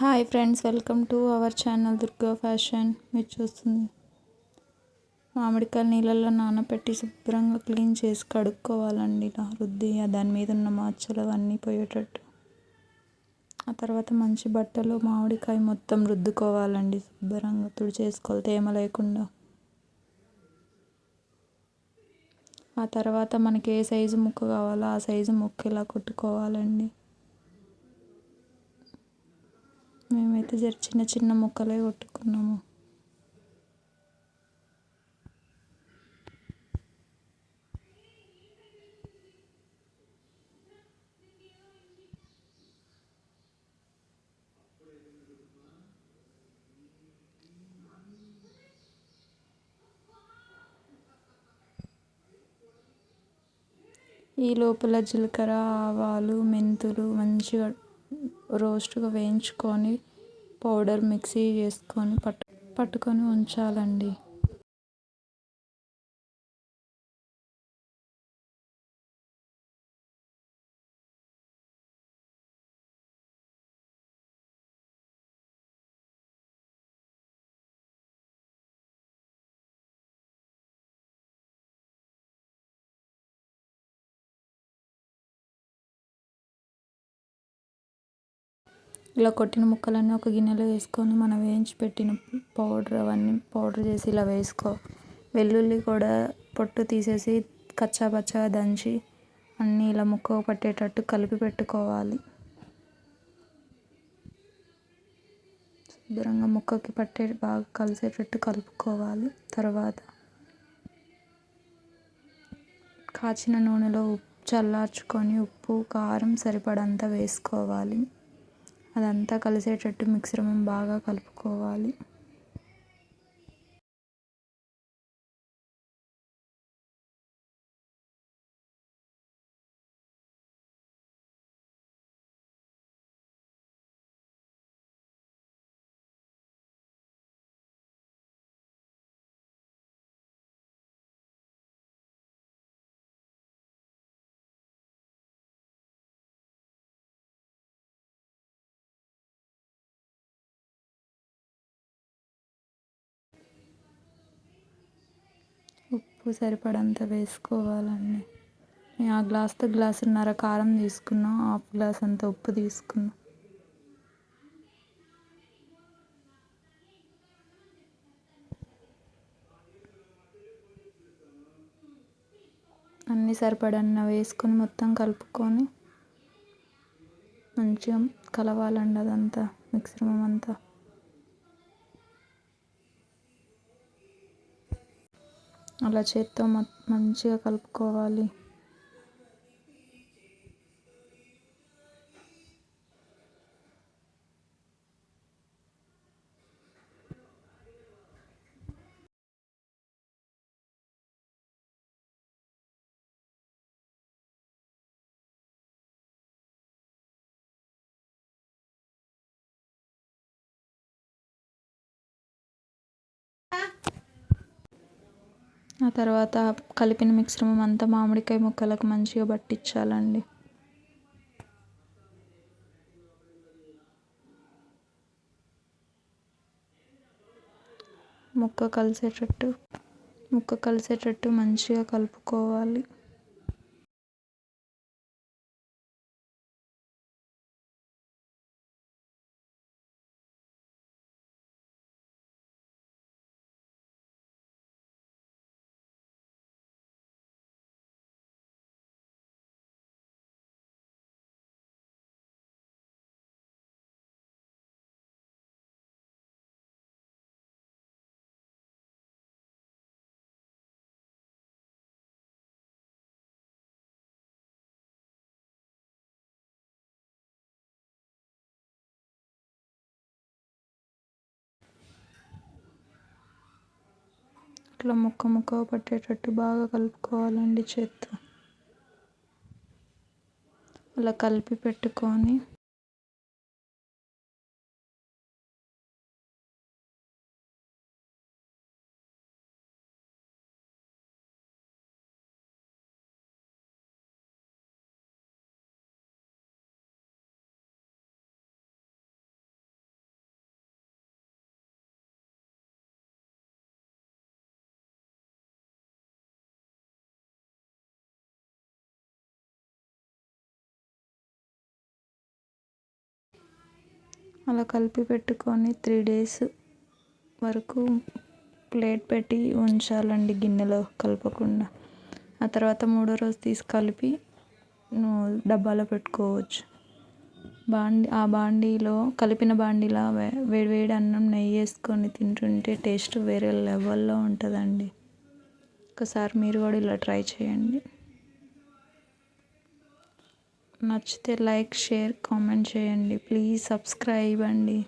Hi friends, welcome to our channel Durga fashion. మీరు చూస్తుంది మామిడికాయలు నీళ్ళల్లో నానబెట్టి శుభ్రంగా క్లీన్ చేసి కడుక్కోవాలండి. ఇలా రుద్ది దాని మీద ఉన్న మచ్చలు అవన్నీ పోయేటట్టు. ఆ తర్వాత మంచి బట్టలో మామిడికాయ మొత్తం రుద్దుకోవాలండి. శుభ్రంగా తుడిచేసుకోవాలి తేమ లేకుండా. ఆ తర్వాత మనకి ఏ సైజు ముక్క కావాలో ఆ సైజు ముక్క ఇలా కొట్టుకోవాలండి. మేమైతే చిన్న చిన్న ముక్కలే కొట్టుకున్నాము. ఈ లోపల జీలకర్ర, ఆవాలు, మెంతులు మంచిగా రోస్ట్గా వేయించుకొని పౌడర్ మిక్సీ చేసుకొని పట్టుకొని ఉంచాలండి. ఇలా కొట్టిన ముక్కలన్నీ ఒక గిన్నెలో వేసుకొని మనం వేయించి పెట్టిన పౌడర్ చేసి ఇలా వెల్లుల్లి కూడా పొట్టు తీసేసి కచ్చాపచ్చాగా దంచి అన్నీ ఇలా ముక్కకు పట్టేటట్టు కలిపి పెట్టుకోవాలి. శుభ్రంగా ముక్కకి బాగా కలిసేటట్టు కలుపుకోవాలి. తర్వాత కాచిన నూనెలో చల్లార్చుకొని ఉప్పు, కారం సరిపడంత వేసుకోవాలి. అదంతా కలిసేటట్టు మిశ్రమం బాగా కలుపుకోవాలి. ఉప్పు సరిపడంత వేసుకోవాలండి. ఆ గ్లాస్తో గ్లాసున్నర కారం తీసుకున్నాం, హాఫ్ గ్లాస్ అంత ఉప్పు తీసుకున్నాం. అన్నీ సరిపడన్న వేసుకొని మొత్తం కలుపుకొని మంచిగా కలవాలండి అదంతా మిశ్రమం అంతా. అలా చేత్తో మంచిగా కలుపుకోవాలి. ఆ తర్వాత కలిపిన మిశ్రమం అంతా మామిడికాయ ముక్కలకు మంచిగా పట్టించాలండి. ముక్క కలిసేటట్టు మంచిగా కలుపుకోవాలి. ఇట్లా ముక్క పట్టేటట్టు బాగా కలుపుకోవాలండి చేత్తో. అలా కలిపి పెట్టుకొని అలా కలిపి పెట్టుకొని 3 days వరకు ప్లేట్ పెట్టి ఉంచాలండి, గిన్నెలో కలపకుండా. ఆ తర్వాత 3వ రోజు తీసి కలిపి డబ్బాలో పెట్టుకోవచ్చు. ఆ బాండీలో కలిపిన బాండీలో వేడి అన్నం నెయ్యి వేసుకొని తింటుంటే టేస్ట్ వేరే లెవెల్లో ఉంటుందండి. ఒకసారి మీరు కూడా ఇలా ట్రై చేయండి. నచ్చితే లైక్, షేర్, కామెంట్ చేయండి. ప్లీజ్ సబ్స్క్రైబ్ అండి.